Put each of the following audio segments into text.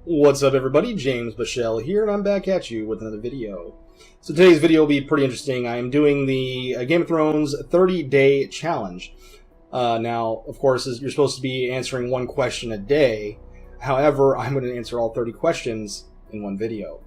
What's up, everybody? James Bashell here, and I'm back at you with another video. So today's video will be pretty interesting. I am doing the Game of Thrones 30-day challenge. Now, of course, you're supposed to be answering one question a day. However, I'm going to answer all 30 questions in one video.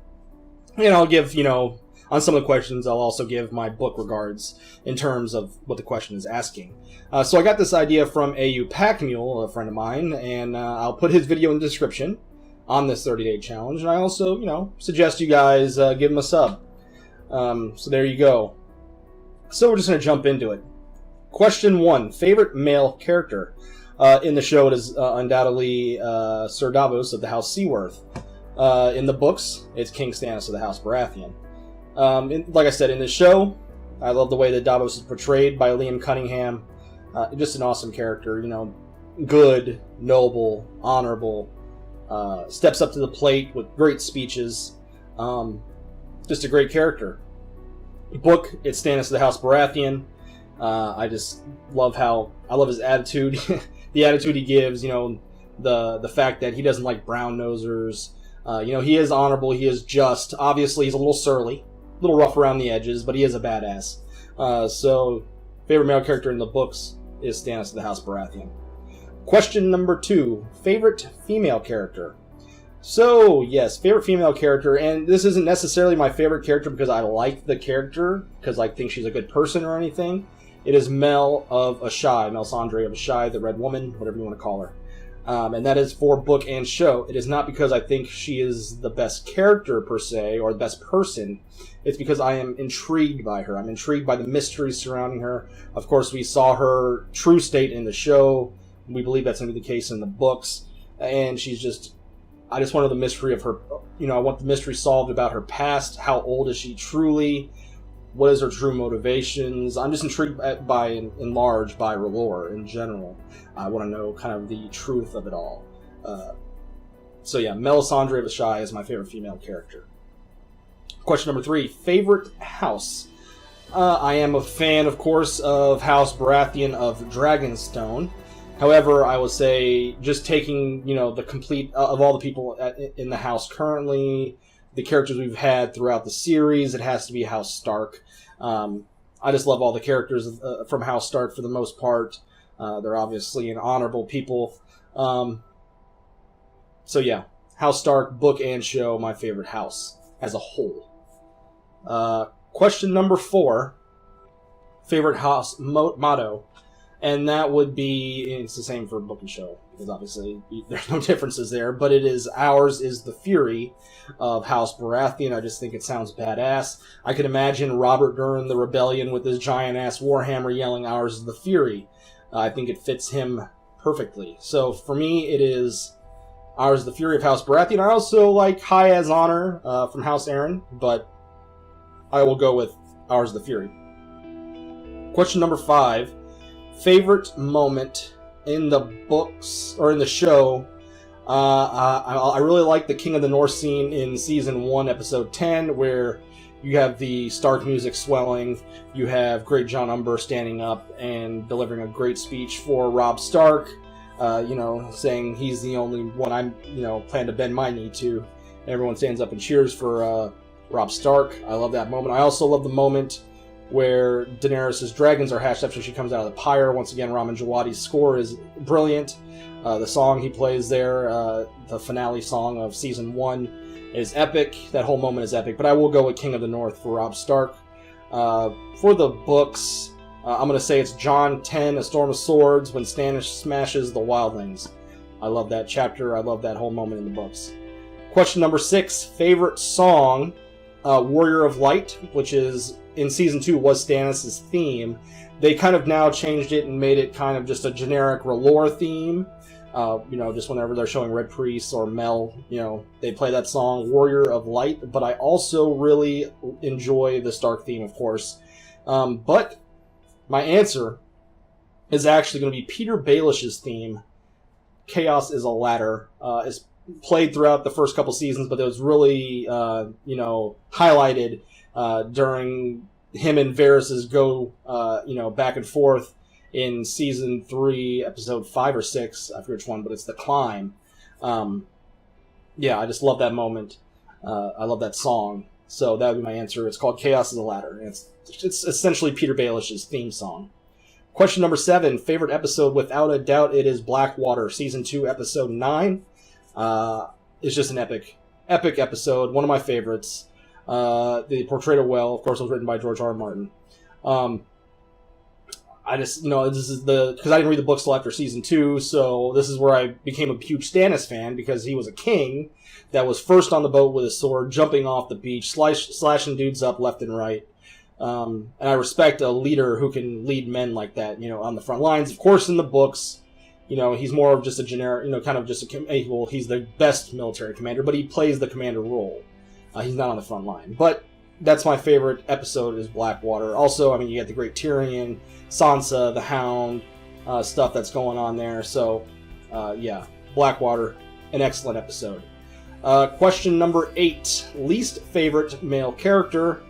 And I'll give, on some of the questions, I'll also give my book regards in terms of what the question is asking. So I got this idea from AU Packmule, a friend of mine, and I'll put his video in the description on this 30-day challenge. And I also, suggest you guys give him a sub. So there you go. So we're just going to jump into it. Question 1. Favorite male character? In the show, it is undoubtedly Sir Davos of the House Seaworth. In the books, it's King Stannis of the House Baratheon. Like I said, in the show, I love the way that Davos is portrayed by Liam Cunningham. Just an awesome character, good, noble, honorable, steps up to the plate with great speeches. Just a great character. Book, it's Stannis of the House Baratheon. I just love I love his attitude, the attitude he gives, the fact that he doesn't like brown nosers. He is honorable, he is just. Obviously, he's a little surly, a little rough around the edges, but he is a badass. So, favorite male character in the books is Stannis of the House Baratheon. Question number 2. Favorite female character? So, yes, favorite female character, and this isn't necessarily my favorite character because I like the character, because I think she's a good person or anything. It is Mel of Ashai, Melisandre of Ashai, the Red Woman, whatever you want to call her. And that is for book and show. It is not because I think she is the best character, per se, or the best person. It's because I am intrigued by her. I'm intrigued by the mysteries surrounding her. Of course, we saw her true state in the show. We believe that's going to be the case in the books. And she's just... I just want the mystery of her... I want the mystery solved about her past. How old is she truly? What is her true motivations? I'm just intrigued in large by her lore in general. I want to know kind of the truth of it all. So yeah, Melisandre of Ashai is my favorite female character. Question number 3. Favorite house? I am a fan, of course, of House Baratheon of Dragonstone. However, I would say just taking, the complete of all the people in the house currently, the characters we've had throughout the series, it has to be House Stark. I just love all the characters from House Stark for the most part. They're obviously an honorable people. So yeah, House Stark, book and show, my favorite house as a whole. Question number 4. Favorite house motto. And that would be, it's the same for book and show, because obviously there's no differences there, but it is, ours is the Fury of House Baratheon. I just think it sounds badass. I can imagine Robert during the rebellion with his giant-ass warhammer yelling, ours is the Fury. I think it fits him perfectly. So for me, it is ours is the Fury of House Baratheon. I also like High as Honor from House Aaron, but I will go with ours is the Fury. Question number 5. Favorite moment in the books or in the show? I really like the King of the North scene in season 1, episode 10, where you have the Stark music swelling. You have Great John Umber standing up and delivering a great speech for Robb Stark. Saying he's the only one I'm, plan to bend my knee to. Everyone stands up and cheers for Robb Stark. I love that moment. I also love the moment where Daenerys' dragons are hatched after she comes out of the pyre. Once again, Ramin Djawadi's score is brilliant. The song he plays there, the finale song of Season 1, is epic. That whole moment is epic. But I will go with King of the North for Robb Stark. For the books, I'm going to say it's Jon 10, A Storm of Swords, when Stannis smashes the wildlings. I love that chapter. I love that whole moment in the books. Question number 6, favorite song? Warrior of Light, which is... in Season 2 was Stannis' theme. They kind of now changed it and made it kind of just a generic R'hllor theme. Just whenever they're showing Red Priest or Mel, they play that song, Warrior of Light. But I also really enjoy the Stark theme, of course. But my answer is actually going to be Peter Baelish's theme, Chaos is a Ladder. It's played throughout the first couple seasons, but it was really, highlighted during him and Varys' go, back and forth in Season 3, Episode 5 or 6. I forget which one, but it's The Climb. yeah, I just love that moment. I love that song. So that would be my answer. It's called Chaos is a Ladder. And it's essentially Peter Baelish's theme song. Question number 7, favorite episode? Without a doubt, it is Blackwater, Season 2, Episode 9. It's just an epic episode. One of my favorites. They portrayed it well. Of course, it was written by George R. R. Martin. I just, this is because I didn't read the books till after Season 2, so this is where I became a huge Stannis fan, because he was a king that was first on the boat with a sword, jumping off the beach, slashing dudes up left and right. And I respect a leader who can lead men like that, on the front lines. Of course, in the books, he's more of just a generic, kind of just he's the best military commander, but he plays the commander role. He's not on the front line. But that's my favorite episode, is Blackwater. Also, you got the great Tyrion, Sansa, the Hound, stuff that's going on there. So, yeah, Blackwater, an excellent episode. Question number 8, least favorite male character.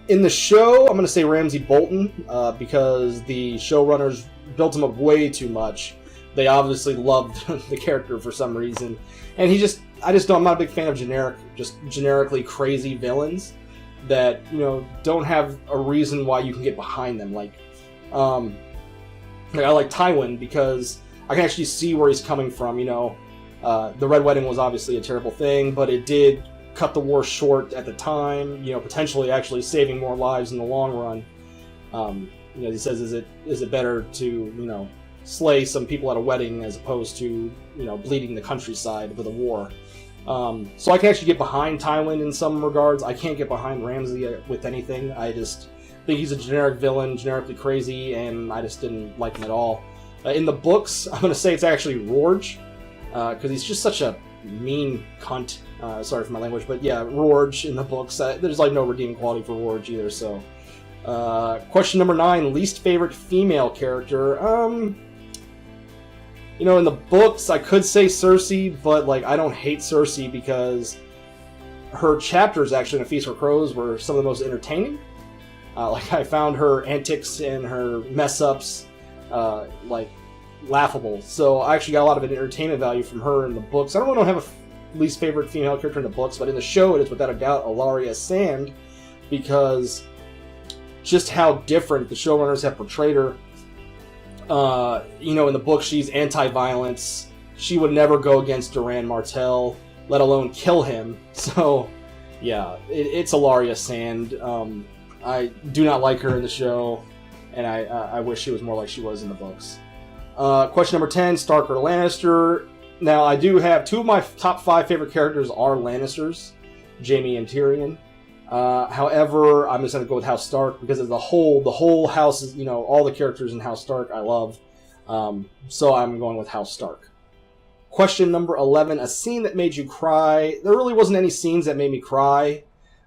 In the show, I'm going to say Ramsay Bolton, because the showrunners built him up way too much. They obviously loved the character for some reason. And I'm not a big fan of generically crazy villains that, don't have a reason why you can get behind them. I like Tywin because I can actually see where he's coming from, The Red Wedding was obviously a terrible thing, but it did cut the war short at the time, potentially actually saving more lives in the long run. He says, is it better to, slay some people at a wedding as opposed to, bleeding the countryside with a war. So I can actually get behind Tywin in some regards. I can't get behind Ramsay with anything. I just think he's a generic villain, generically crazy, and I just didn't like him at all. In the books, I'm going to say it's actually Rorge, because he's just such a mean cunt. Sorry for my language, but yeah, Rorge in the books. There's no redeeming quality for Rorge either, so... question number 9, least favorite female character. In the books, I could say Cersei, but, I don't hate Cersei because her chapters, actually, in A Feast for Crows were some of the most entertaining. I found her antics and her mess-ups, laughable. So I actually got a lot of entertainment value from her in the books. I don't have a least favorite female character in the books, but in the show, it is without a doubt Ellaria Sand, because just how different the showrunners have portrayed her. In the book, she's anti-violence. She would never go against Doran Martell, let alone kill him. So, yeah, it's Ellaria Sand. I do not like her in the show, and I wish she was more like she was in the books. Question number 10, Stark or Lannister. Now, I do have 2 of my top 5 favorite characters are Lannisters, Jaime and Tyrion. However, I'm just going to go with House Stark because of the whole house is, all the characters in House Stark I love. So I'm going with House Stark. Question number 11, a scene that made you cry. There really wasn't any scenes that made me cry,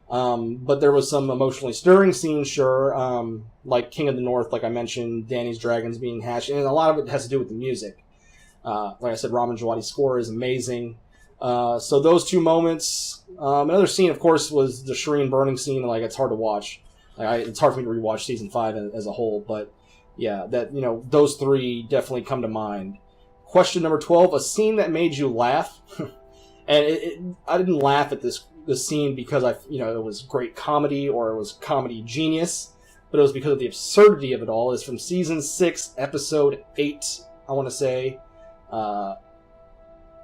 but there was some emotionally stirring scenes, sure, like King of the North, like I mentioned, Dany's dragons being hatched, and a lot of it has to do with the music. Like I said, Ramin Djawadi's score is amazing. So those 2 moments. Another scene, of course, was the Shireen burning scene. It's hard to watch. It's hard for me to rewatch season 5 as a whole. But yeah, those 3 definitely come to mind. Question number 12: a scene that made you laugh. And I didn't laugh at this scene because it was great comedy or it was comedy genius, but it was because of the absurdity of it all. It's from season 6, episode 8. I want to say.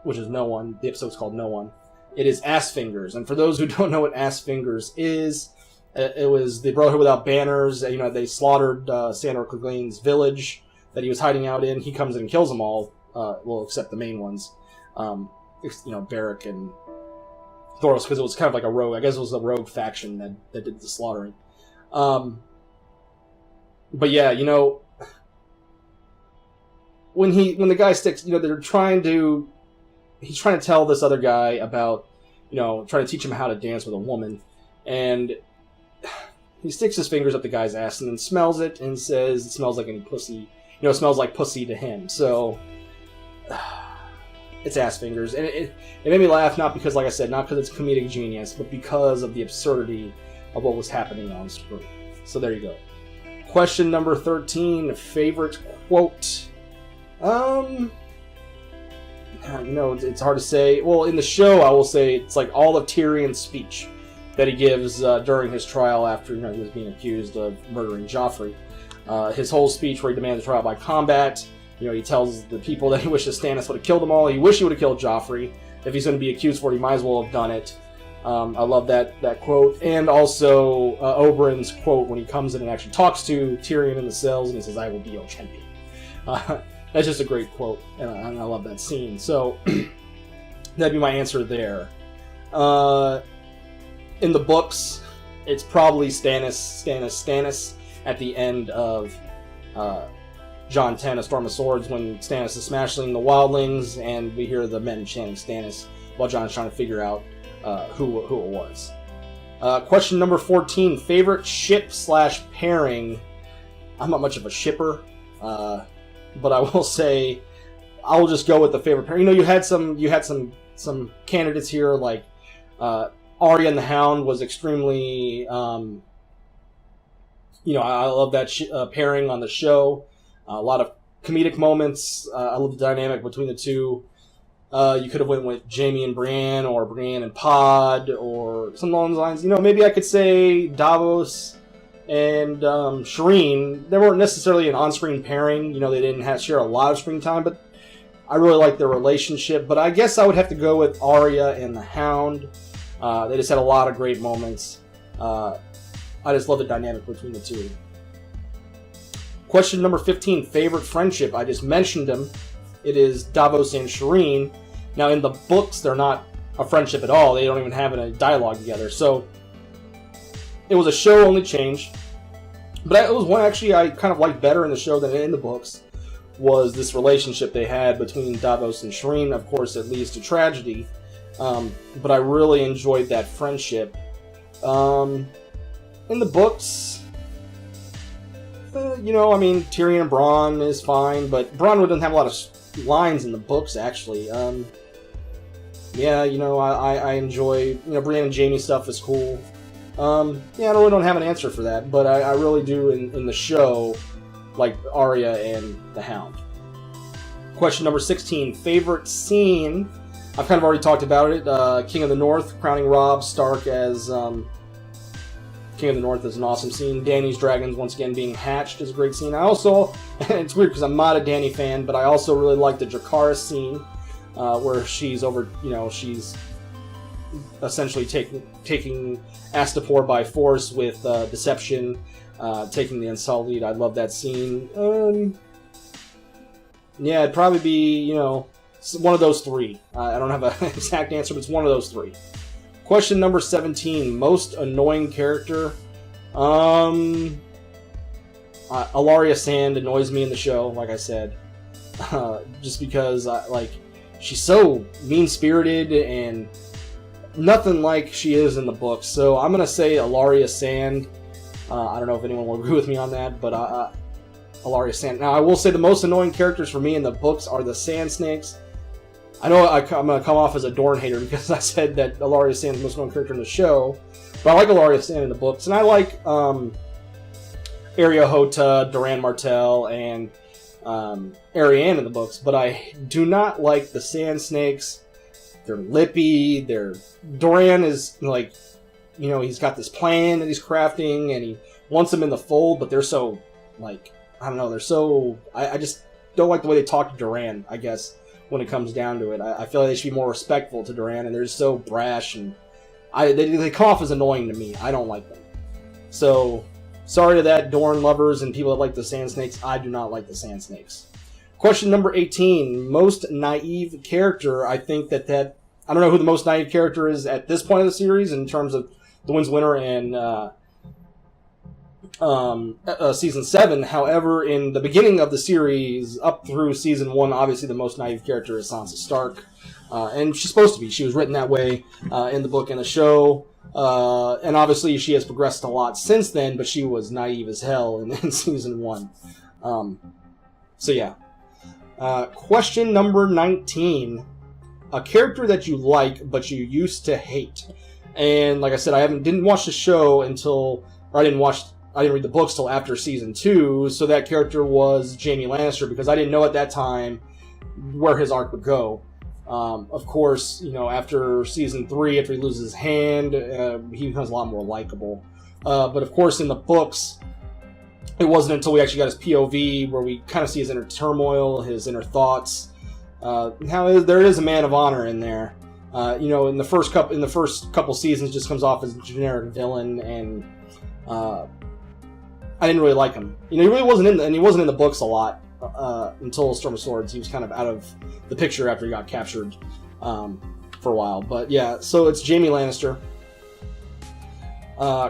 Which is No One. The episode's called No One. It is Ass Fingers. And for those who don't know what Ass Fingers is, it was the Brotherhood Without Banners. They slaughtered Sandor Clegane's village that he was hiding out in. He comes in and kills them all. Except the main ones. Beric and Thoros, because it was kind of like a rogue. I guess it was a rogue faction that did the slaughtering. But yeah, when the guy sticks, they're trying to... He's trying to tell this other guy about, trying to teach him how to dance with a woman. And he sticks his fingers up the guy's ass and then smells it and says it smells like any pussy. It smells like pussy to him. So, it's Ass Fingers. And it made me laugh, not because, like I said, not because it's comedic genius, but because of the absurdity of what was happening on screen. So there you go. Question number 13, favorite quote. it's hard to say. Well, in the show, I will say it's like all of Tyrion's speech that he gives during his trial after he was being accused of murdering Joffrey. His whole speech where he demands a trial by combat. He tells the people that he wishes Stannis would have killed them all. He wished he would have killed Joffrey. If he's going to be accused for it, he might as well have done it. I love that quote. And also Oberyn's quote when he comes in and actually talks to Tyrion in the cells and he says, "I will be your champion." That's just a great quote, and I love that scene. So that'd be my answer there. In the books, it's probably Stannis at the end of John 10, A Storm of Swords, when Stannis is smashing the wildlings, and we hear the men chanting Stannis while Jon is trying to figure out who it was. Question number 14, favorite ship/pairing. I'm not much of a shipper, but I will say I'll just go with the favorite pairing. You had some candidates here, like Arya and the Hound was extremely, I love that pairing on the show. A lot of comedic moments. I love the dynamic between the two. You could have went with Jaime and Brienne, or Brienne and Pod, or something along those lines. Maybe I could say Davos and Shireen. They weren't necessarily an on-screen pairing. They didn't share a lot of screen time, but I really like their relationship. But I guess I would have to go with Arya and the Hound. They just had a lot of great moments. I just love the dynamic between the two. Question number 15, favorite friendship. I just mentioned them. It is Davos and Shireen. Now, in the books, they're not a friendship at all. They don't even have a dialogue together. So, it was a show-only change. But it was one actually I kind of liked better in the show than in the books, was this relationship they had between Davos and Shireen. Of course, it leads to tragedy. But I really enjoyed that friendship. In the books, Tyrion and Bronn is fine, but Bronn doesn't have a lot of lines in the books, actually. I enjoy, Brienne and Jaime stuff is cool. I really don't have an answer for that, but I really do in the show, like Arya and the Hound. Question number 16, favorite scene. I've kind of already talked about it. King of the North, crowning Robb Stark as King of the North is an awesome scene. Dany's dragons once again being hatched is a great scene. I also, and it's weird because I'm not a Dany fan, but I also really like the Dracarys scene where she's she's essentially taking Astapor by force with deception, taking the Unsullied. I love that scene. It'd probably be, one of those three. I don't have an exact answer, but it's one of those three. Question number 17, most annoying character. Ellaria Sand annoys me in the show, like I said. Just because, she's so mean-spirited and nothing like she is in the books. So I'm going to say Ellaria Sand. I don't know if anyone will agree with me on that, but Ellaria Sand. Now, I will say the most annoying characters for me in the books are the Sand Snakes. I know I'm going to come off as a Dorne hater because I said that Ellaria Sand is the most known character in the show, but I like Ellaria Sand in the books, and I like Arya Hota, Doran Martell, and Arianne in the books, but I do not like the Sand Snakes. They're lippy. Doran is he's got this plan that he's crafting, and he wants them in the fold, but they're so I just don't like the way they talk to Doran, I guess. When it comes down to it, I feel like they should be more respectful to Doran, and they're just so brash, and they come off as annoying to me. I don't like them. So, sorry to that, Dorne lovers and people that like the Sand Snakes. I do not like the Sand Snakes. Question number 18, most naive character. I think that I don't know who the most naive character is at this point of the series in terms of the Winds Winter and season 7. However, in the beginning of the series, up through season 1, obviously the most naive character is Sansa Stark. And she's supposed to be. She was written that way in the book and the show. And obviously she has progressed a lot since then, but she was naive as hell in season 1. Question number 19. A character that you like, but you used to hate. And like I said, didn't watch the show I didn't read the books till after season 2, so that character was Jaime Lannister, because I didn't know at that time where his arc would go. Of course, after season 3, after he loses his hand, he becomes a lot more likable. But of course, in the books, it wasn't until we actually got his POV where we kind of see his inner turmoil, his inner thoughts. Now there is a man of honor in there. In the first couple seasons, just comes off as a generic villain, and I didn't really like him. He really wasn't in the books a lot until Storm of Swords. He was kind of out of the picture after he got captured for a while. But yeah, so it's Jaime Lannister.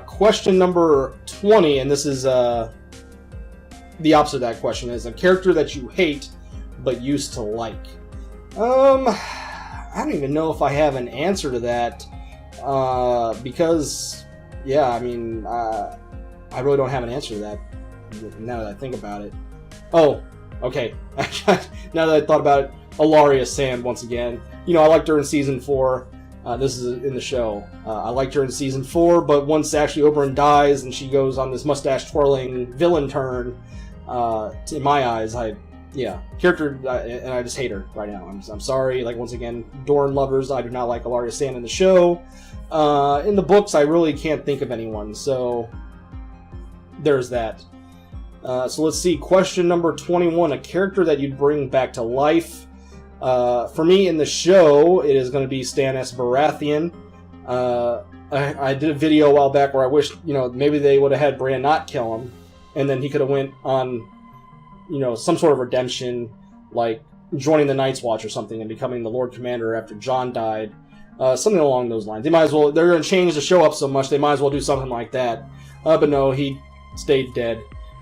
Question number 20, and this is the opposite of that question, is a character that you hate but used to like. I don't even know if I have an answer to that, because, yeah, I mean, I really don't have an answer to that, now that I think about it. Oh, okay. Now that I thought about it, Ellaria Sand, once again. I liked her in Season 4. This is in the show. I liked her in Season 4, but once Ashley Oberyn dies and she goes on this mustache-twirling villain turn, in my eyes, character, and I just hate her right now. I'm sorry. Like, once again, Dorne lovers, I do not like Ellaria Sand in the show. In the books, I really can't think of anyone, so there's that. So let's see. Question number 21, a character that you'd bring back to life. For me, in the show, it is going to be Stannis Baratheon. I did a video a while back where I wish, maybe they would have had Bran not kill him, and then he could have went on, some sort of redemption, like joining the Night's Watch or something and becoming the Lord Commander after Jon died. Something along those lines. They're going to change the show up so much, they might as well do something like that. But no, he stayed dead.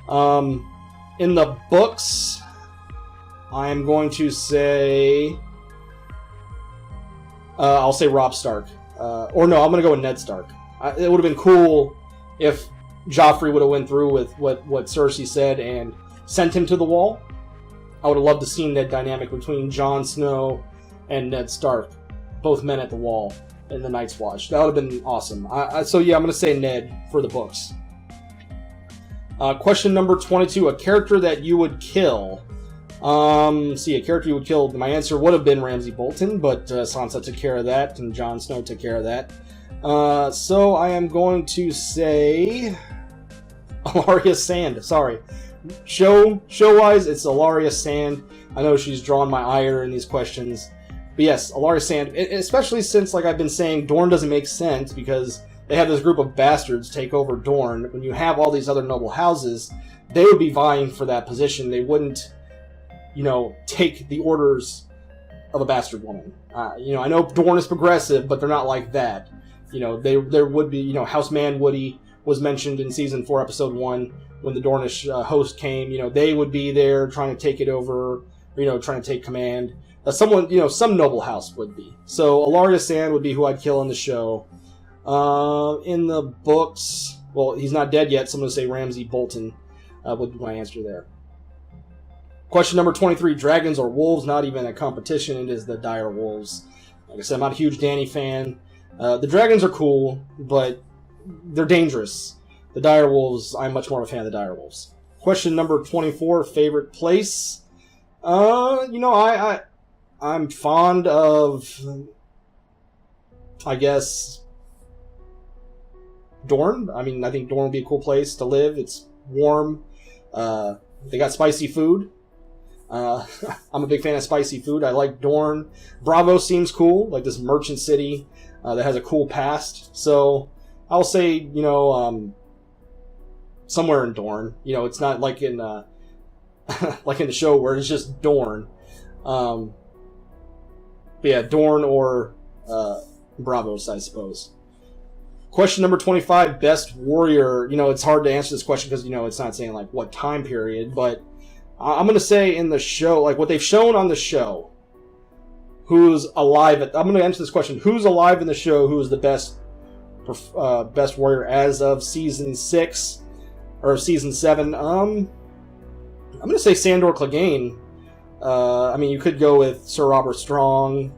In the books, I'm going to say... I'll say Robb Stark. Or no, I'm going to go with Ned Stark. It would have been cool if Joffrey would have went through with what Cersei said and sent him to the Wall. I would have loved to see that dynamic between Jon Snow and Ned Stark, both men at the Wall in the Night's Watch. That would have been awesome. So yeah, I'm going to say Ned for the books. Question number 22, a character that you would kill. A character you would kill, my answer would have been Ramsay Bolton, but Sansa took care of that, and Jon Snow took care of that. So I am going to say Ellaria Sand. Sorry. Show-wise, it's Ellaria Sand. I know she's drawn my ire in these questions. But yes, Ellaria Sand, especially since, like I've been saying, Dorne doesn't make sense because they have this group of bastards take over Dorne. When you have all these other noble houses, they would be vying for that position. They wouldn't, take the orders of a bastard woman. I know Dorne is progressive, but they're not like that. There would be, House Manwoody was mentioned in Season 4, Episode 1, when the Dornish host came. They would be there trying to take it over, trying to take command. Someone, some noble house would be. So Ellaria Sand would be who I'd kill in the show. In the books, well, he's not dead yet, so I'm going to say Ramsay Bolton would be my answer there. Question number 23, dragons or wolves? Not even a competition, it is the dire wolves. Like I said, I'm not a huge Dany fan. The dragons are cool, but they're dangerous. The dire wolves, I'm much more of a fan of the dire wolves. Question number 24, favorite place? I'm fond of, I guess, Dorne. I think Dorne would be a cool place to live. It's warm. They got spicy food. I'm a big fan of spicy food. I like Dorne. Bravo seems cool, like this merchant city that has a cool past. So I'll say, somewhere in Dorne. It's not like in like in the show where it's just Dorne. But yeah, Dorne or Braavos, I suppose. Question number 25, best warrior. It's hard to answer this question because, it's not saying, like, what time period, but I'm going to say in the show, like, what they've shown on the show, who's alive I'm going to answer this question. Who's alive in the show? Who is the best warrior as of Season 6 or Season 7? I'm going to say Sandor Clegane. You could go with Sir Robert Strong,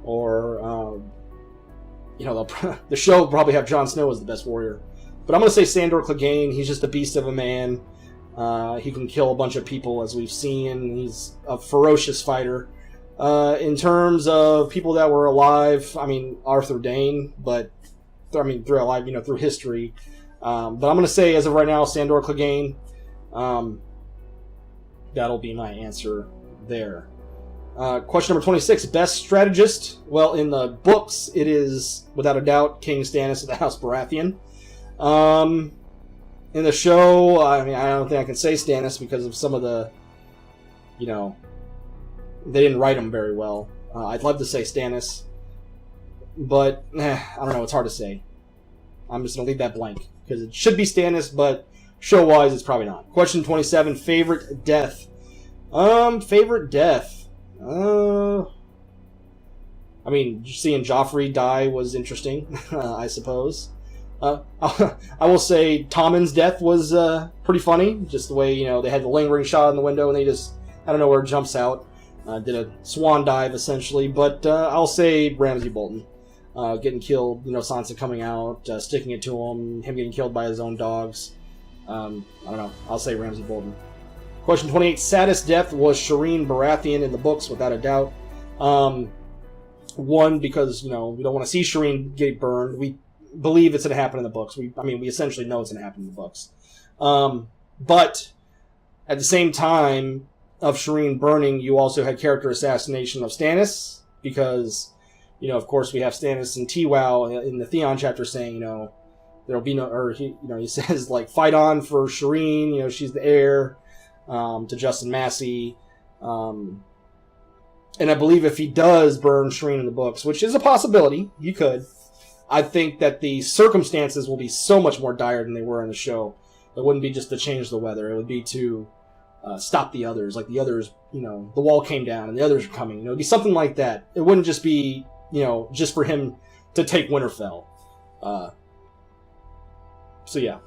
or, the show will probably have Jon Snow as the best warrior. But I'm going to say Sandor Clegane. He's just a beast of a man. He can kill a bunch of people, as we've seen. He's a ferocious fighter. In terms of people that were alive, I mean, Arthur Dayne, but, I mean, through alive, you know, through history. But I'm going to say, as of right now, Sandor Clegane. That'll be my answer there. Question number 26, best strategist. Well, in the books, it is, without a doubt, King Stannis of the House Baratheon. In the show, I mean, I don't think I can say Stannis because of some of the, you know, they didn't write him very well. I'd love to say Stannis, but I don't know, it's hard to say. I'm just going to leave that blank, because it should be Stannis, but show-wise, it's probably not. Question 27, favorite death. Favorite death. I mean, seeing Joffrey die was interesting, I suppose. I will say Tommen's death was pretty funny. Just the way, you know, they had the lingering shot in the window and they just, I don't know where it jumps out. Did a swan dive, essentially. But I'll say Ramsay Bolton. Getting killed, you know, Sansa coming out, sticking it to him getting killed by his own dogs. I don't know. I'll say Ramsay Bolton. Question 28. Saddest death was Shireen Baratheon in the books, without a doubt. One, because, you know, we don't want to see Shireen get burned. We believe it's going to happen in the books. We essentially know it's going to happen in the books. But at the same time of Shireen burning, you also had character assassination of Stannis, because, you know, of course, we have Stannis and T-Wow in the Theon chapter saying, you know, there'll be no, or he, you know, he says, like, fight on for Shireen, you know, she's the heir, to Justin Massey. And I believe if he does burn Shireen in the books, which is a possibility, he could, I think that the circumstances will be so much more dire than they were in the show. It wouldn't be just to change the weather. It would be to stop the others. Like the others, you know, the wall came down and the others are coming. You know, it'd be something like that. It wouldn't just be, you know, just for him to take Winterfell. So yeah,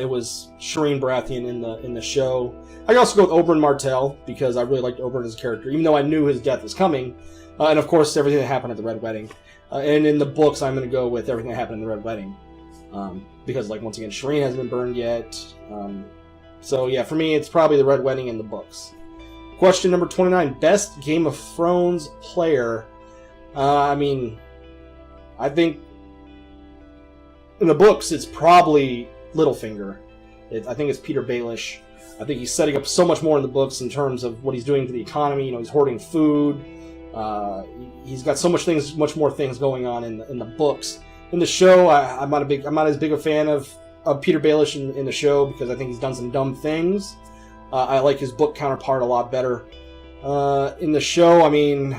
it was Shireen Baratheon in the show. I could also go with Oberyn Martell because I really liked Oberyn as a character, even though I knew his death was coming, and of course everything that happened at the Red Wedding. And in the books, I'm going to go with everything that happened in the Red Wedding, because, like, once again, Shireen hasn't been burned yet. So yeah, for me, it's probably the Red Wedding in the books. Question number 29: best Game of Thrones player. I mean, I think in the books it's probably Littlefinger. I think it's Peter Baelish. I think he's setting up so much more in the books in terms of what he's doing to the economy. You know, he's hoarding food. He's got so much more things going on in the books. In the show, I'm not as big a fan of Peter Baelish in the show because I think he's done some dumb things. I like his book counterpart a lot better. In the show, I mean,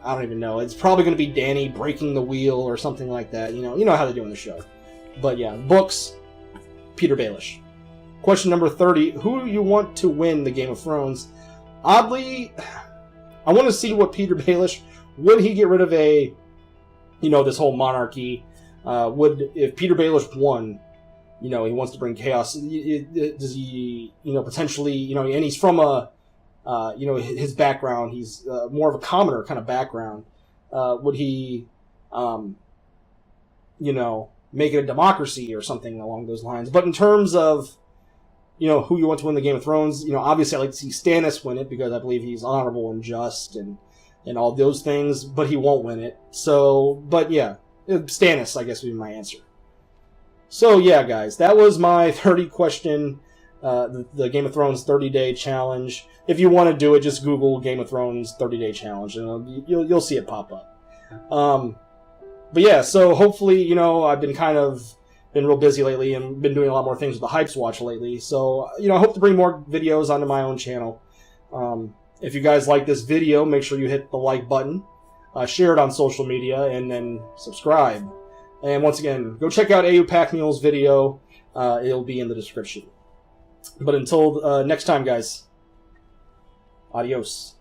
I don't even know. It's probably going to be Dany breaking the wheel or something like that. You know how they do in the show. But yeah, books, Peter Baelish. Question number 30: who do you want to win the Game of Thrones? Oddly, I want to see what Peter Baelish, would he get rid of this whole monarchy? If Peter Baelish won, he wants to bring chaos, does he, potentially, and he's from his background, he's more of a commoner kind of background. Would he, make it a democracy or something along those lines? But in terms of, who you want to win the Game of Thrones, obviously I'd like to see Stannis win it because I believe he's honorable and just and all those things, but he won't win it. So, but yeah, Stannis, I guess, would be my answer. So yeah, guys, that was my 30 question, the Game of Thrones 30-day challenge. If you want to do it, just Google Game of Thrones 30-day challenge, and you'll see it pop up. But yeah, so hopefully, I've been real busy lately and been doing a lot more things with the Hypes Watch lately. So, I hope to bring more videos onto my own channel. If you guys like this video, make sure you hit the like button, share it on social media, and then subscribe. And once again, go check out AU Packmule's video. It'll be in the description. But until next time, guys, adios.